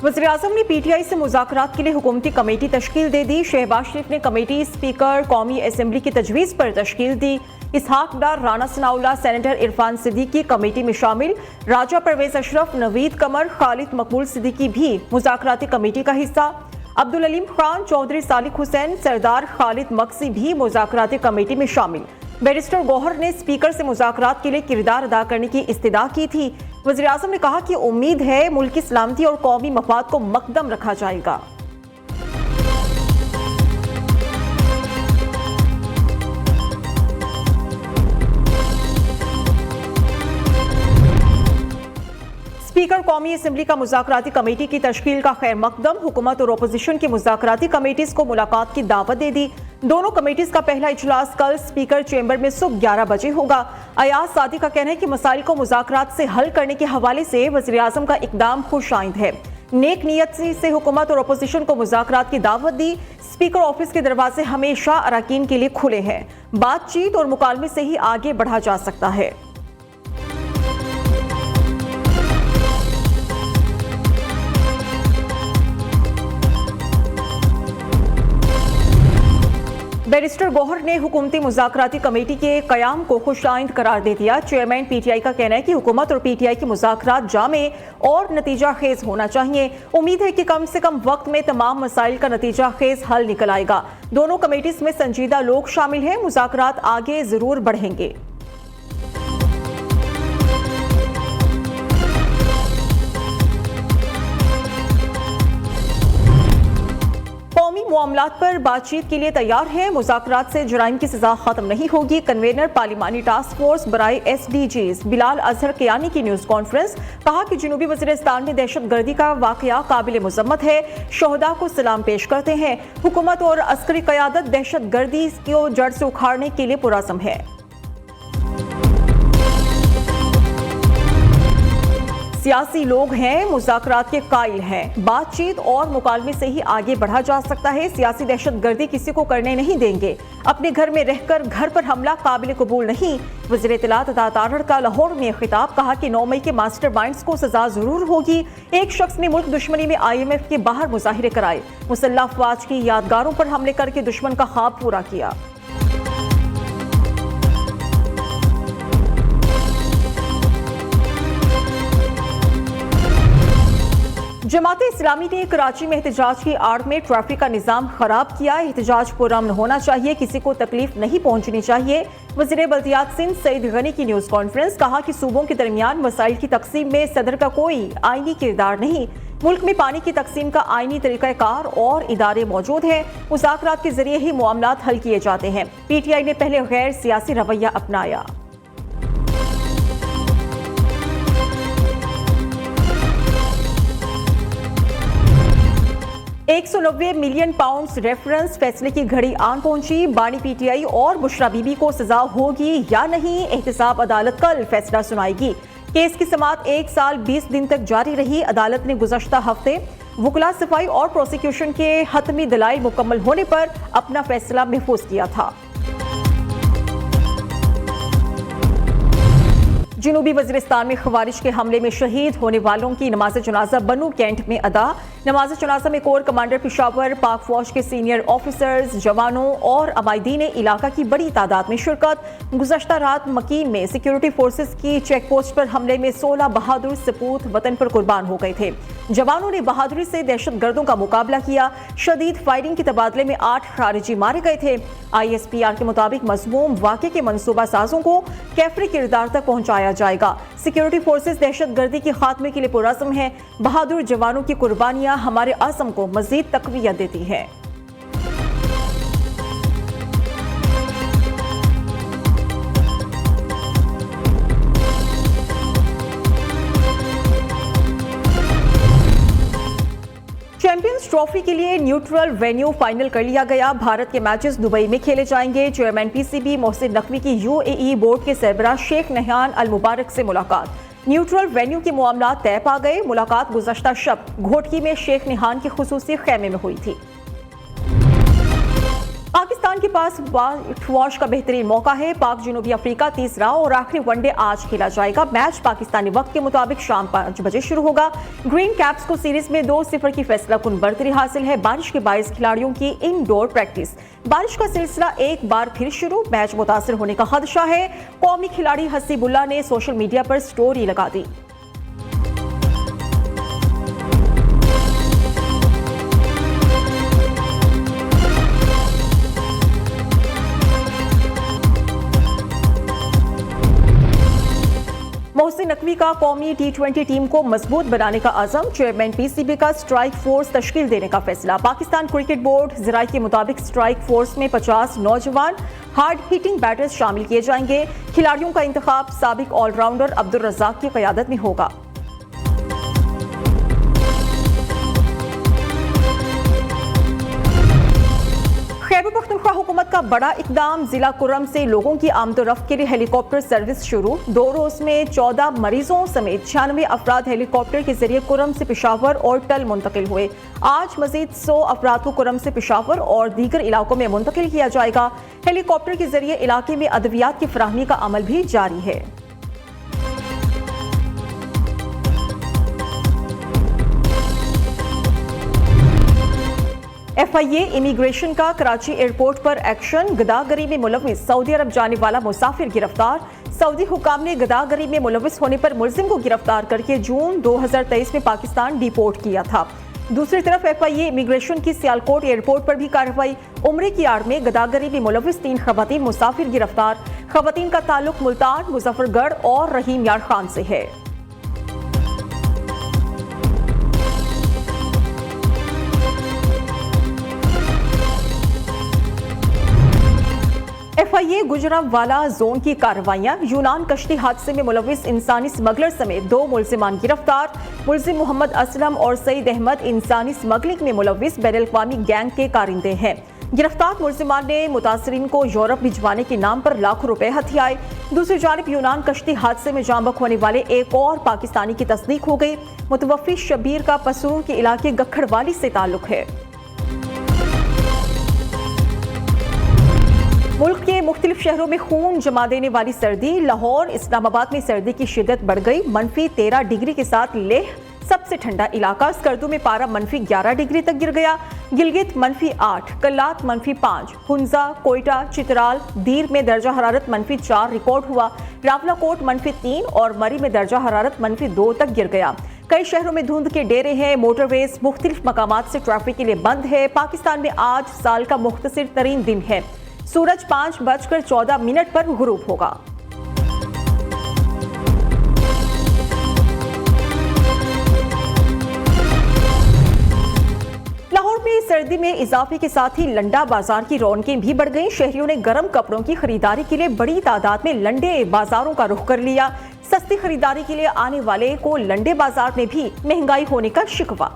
वज़ीर-ए-आज़म ने पीटीआई से मुज़ाकरात के लिए हुकूमती कमेटी तश्कील दे दी। शहबाज शरीफ ने कमेटी स्पीकर कौमी असम्बली की तजवीज़ पर तश्कील दी। इसहाक डार, राना सनाउल्लाह, सेनेटर इरफान सिद्दीकी कमेटी में शामिल। राजा परवेज अशरफ, नवीद कमर, खालिद मकबूल सिद्दीकी भी मुज़ाकराती कमेटी का हिस्सा। अब्दुल अलीम खान, चौधरी सालिक हुसैन, सरदार खालिद मक्सी भी मुज़ाकराती कमेटी में शामिल। बैरिस्टर गौहर ने स्पीकर से मुज़ाकरात के लिए किरदार अदा करने की इस्तदा की थी। वज़ीर-ए-आज़म ने कहा कि उम्मीद है मुल्क की सलामती और कौमी मफाद को मकदम रखा जाएगा। स्पीकर कौमी असम्बली का मुज़ाकराती कमेटी की तश्कील का खैर मकदम। हुकूमत और अपोजिशन की मुज़ाकराती कमेटीज़ को मुलाकात की दावत दे दी। दोनों कमेटीज़ का पहला इजलास कल स्पीकर चेंबर में सुबह 11 बजे होगा। अयाज सादी का कहना है कि मसाइल को मुज़ाकरात से हल करने के हवाले से वज़ीर-ए-आज़म का इकदाम खुशाइंद है। नेक नियत से हुकूमत और अपोजिशन को मुज़ाकरात की दावत दी। स्पीकर ऑफिस के दरवाजे हमेशा अरकान के लिए खुले हैं। बातचीत और मुकालमे से ही आगे बढ़ा जा सकता है। बैरिस्टर गौहर ने हुकूमती मुज़ाकराती कमेटी के क़याम को खुशाइंद करार दे दिया। चेयरमैन पीटीआई का कहना है कि हुकूमत और पीटीआई की मुज़ाकरात जामे और नतीजा खेज होना चाहिए। उम्मीद है कि कम से कम वक्त में तमाम मसाइल का नतीजा खेज हल निकल आएगा। दोनों कमेटीज़ में संजीदा लोग शामिल हैं। मुज़ाकरात आगे ज़रूर बढ़ेंगे। कौमी मामलात पर बातचीत के लिए तैयार है। मुज़ाकरात से जराइम की सजा खत्म नहीं होगी। कन्वेनर पार्लिमानी टास्क फोर्स बराए SDGs बिलाल अजहर कियानी की न्यूज़ कॉन्फ्रेंस। कहा कि जनूबी वज़ीरिस्तान में दहशत गर्दी का वाक़या काबिल मुज़म्मत है। शोहदा को सलाम पेश करते हैं। हुकूमत और अस्करी क़यादत दहशत गर्दी को जड़ से उखाड़ने के लिए पुरज़म है। सियासी लोग हैं, मुज़ाकरात के कायल हैं। बातचीत और मुकालमे से ही आगे बढ़ा जा सकता है। सियासी दहशत गर्दी किसी को करने नहीं देंगे। अपने घर में रहकर घर पर हमला काबिल कबूल नहीं। वज़ीर इत्तलात अता तारड़ का लाहौर में खिताब। कहा कि 9 मई के मास्टर माइंड्स को सजा जरूर होगी। एक शख्स ने मुल्क दुश्मनी में IMF के बाहर मुजाहिरे कराए। मुसल्लह अफवाज की यादगारों पर हमले करके दुश्मन का ख्वाब पूरा किया। जमात इस्लामी ने कराची में एहतजाज की आड़ में ट्रैफिक का निज़ाम खराब किया। एहतजाज पुरअमन होना चाहिए, किसी को तकलीफ नहीं पहुंचनी चाहिए। वज़ीर बल्दियात सिंध सईद गनी की न्यूज़ कॉन्फ्रेंस। कहा कि सूबों के दरमियान वसाइल की तकसीम में सदर का कोई आईनी किरदार नहीं। मुल्क में पानी की तकसीम का आईनी तरीक़ाकार और इदारे मौजूद हैं। मुज़ाकरात के जरिए ही मामलात हल किए जाते हैं। PTI ने पहले गैर सियासी रवैया अपनाया। 190 मिलियन पाउंड्स रेफरेंस फैसले की घड़ी आन पहुंची। बानी PTI और बुशरा बीबी को सजा होगी या नहीं, एहतसाब अदालत कल फैसला सुनाएगी। केस की समाअत 1 साल 20 दिन तक जारी रही। अदालत ने गुज़श्ता हफ्ते वकला सफाई और प्रोसिक्यूशन के हतमी दलाइल मुकम्मल होने पर अपना फैसला महफूज किया था। जनूबी वज़ीरिस्तान में खवारिज के हमले में शहीद होने वालों की नमाज जनाजा बनू कैंट में अदा। नमाज जनाजा में कोर कमांडर पेशावर, पाक फौज के सीनियर ऑफिसर्स, जवानों और अबायदीन इलाका की बड़ी तादाद में शिरकत। गुज़श्ता रात मकीम में सिक्योरिटी फोर्सेस की चेक पोस्ट पर हमले में 16 बहादुर सपूत वतन पर कुर्बान हो गए थे। जवानों ने बहादुरी से दहशत गर्दों का मुकाबला किया। शदीद फायरिंग के तबादले में 8 खारिजी मारे गए थे। ISPR के मुताबिक मज़मूम वाक़े के मनसूबा साजों को कैफरी किरदार तक पहुंचाया जाएगा। सिक्योरिटी फोर्सेस दहशत गर्दी के खात्मे के लिए पुरअज़्म है। बहादुर जवानों की कुर्बानियां हमारे आज़म को मज़ीद तक़वियत देती हैं। चैंपियंस ट्रॉफी के लिए न्यूट्रल वेन्यू फाइनल कर लिया गया। भारत के मैचेस दुबई में खेले जाएंगे। चेयरमैन PCB मोहसिन नकवी की UAE बोर्ड के सरबराह शेख नहयान अल मुबारक से मुलाकात। न्यूट्रल वेन्यू के मामलात तय पा गए। मुलाकात गुज़श्ता शब घोटकी में शेख नहयान के खुसूसी खेमे में हुई थी। पाकिस्तान के पास व्हाइट वॉश का बेहतरीन मौका है। पाक जनूबी अफ्रीका तीसरा और आखिरी वनडे आज खेला जाएगा। मैच पाकिस्तानी वक्त के मुताबिक शाम 5 बजे शुरू होगा। ग्रीन कैप्स को सीरीज में 2-0 की फैसलाकुन बढ़तरी हासिल है। बारिश के बायस खिलाड़ियों की इनडोर प्रैक्टिस। बारिश का सिलसिला एक बार फिर शुरू, मैच मुतासिर होने का खदशा है। कौमी खिलाड़ी हसीबुल्ला ने सोशल मीडिया पर स्टोरी लगा दी। मोहसिन नकवी का कौमी T20 टीम को मजबूत बनाने का अज़म। चेयरमैन PCB का स्ट्राइक फोर्स तश्कील देने का फैसला। पाकिस्तान क्रिकेट बोर्ड ज़राई के मुताबिक स्ट्राइक फोर्स में 50 नौजवान हार्ड हिटिंग बैटर्स शामिल किए जाएंगे। खिलाड़ियों का इंतखाब साबिक ऑलराउंडर अब्दुल रज़ाक की क़यादत में होगा। खैबर पख्तूनख्वा हुकूमत का बड़ा इकदाम। जिला कुर्रम से लोगों की आमदोरफ्त के लिए हेलीकॉप्टर सर्विस शुरू। 2 रोज में 14 मरीजों समेत 96 अफराद हेलीकॉप्टर के जरिए कुर्रम से पेशावर और टल मुंतकिल हुए। आज मजीद 100 अफराद को कुर्रम से पेशावर और दीगर इलाकों में मुंतकिल किया जाएगा। हेलीकॉप्टर के जरिए इलाके में अद्वियात की फराहमी का अमल भी जारी है। FIA इमिग्रेशन का कराची एयरपोर्ट पर एक्शन। गदागरी में मुलविस सऊदी अरब जाने वाला मुसाफिर गिरफ्तार। सऊदी हुकाम ने गदागरी में मुलविस होने पर मुलजिम को गिरफ्तार करके जून 2023 में पाकिस्तान डिपोर्ट किया था। दूसरी तरफ FIA इमिग्रेशन की सियालकोट एयरपोर्ट पर भी कार्रवाई। उम्रे की आड़ में गदागरी में मुलविस 3 खवातीन मुसाफिर गिरफ्तार। खवातीन का ताल्लुक मुल्तान, मुजफ्फरगढ़ और रहीम यार खान से है। FIA गुजरांवाला जोन की कार्रवाइयां। यूनान कश्ती हादसे में मुलविस इंसानी स्मगलर समेत 2 मुलजिमान गिरफ्तार। मुलजिम मोहम्मद असलम और सईद अहमद इंसानी स्मगलिंग में मुलविस बैनुल-अक़वामी गैंग के कारिंदे हैं। गिरफ्तार मुलजिमान ने मुतासरीन को यूरोप भिजवाने के नाम पर लाखों रुपए हथियाए। दूसरी जानिब यूनान कश्ती हादसे में जान बख्श होने वाले एक और पाकिस्तानी की तस्दीक हो गई। मुतवफ़्फ़ी शबीर का पसूर के इलाके गखड़वाली से ताल्लुक है। मुल्क के मुख्तलिफ शहरों में खून जमा देने वाली सर्दी। लाहौर, इस्लामाबाद में सर्दी की शिद्दत बढ़ गई। -13 डिग्री के साथ लेह सबसे ठंडा इलाका। स्कर्दू में पारा -11 डिग्री तक गिर गया। गिलगित -8, कल्लात -5, हुंजा, कोयटा, चित्राल, दीर में दर्जा हरारत -4 रिकॉर्ड हुआ। रावलाकोट -3 और मरी में दर्जा हरारत -2 तक गिर गया। कई शहरों में धुंध के डेरे हैं। मोटरवेज मुख्तलिफ मकामात से ट्रैफिक के लिए बंद है। पाकिस्तान में आज साल का मुख्तसर तरीन दिन है। सूरज 5:14 पर गुरूब होगा। लाहौर में सर्दी में इजाफे के साथ ही लंडा बाजार की रौनकें भी बढ़ गईं। शहरियों ने गर्म कपड़ों की खरीदारी के लिए बड़ी तादाद में लंडे बाजारों का रुख कर लिया। सस्ती खरीदारी के लिए आने वाले को लंडे बाजार में भी महंगाई होने का शिकवा।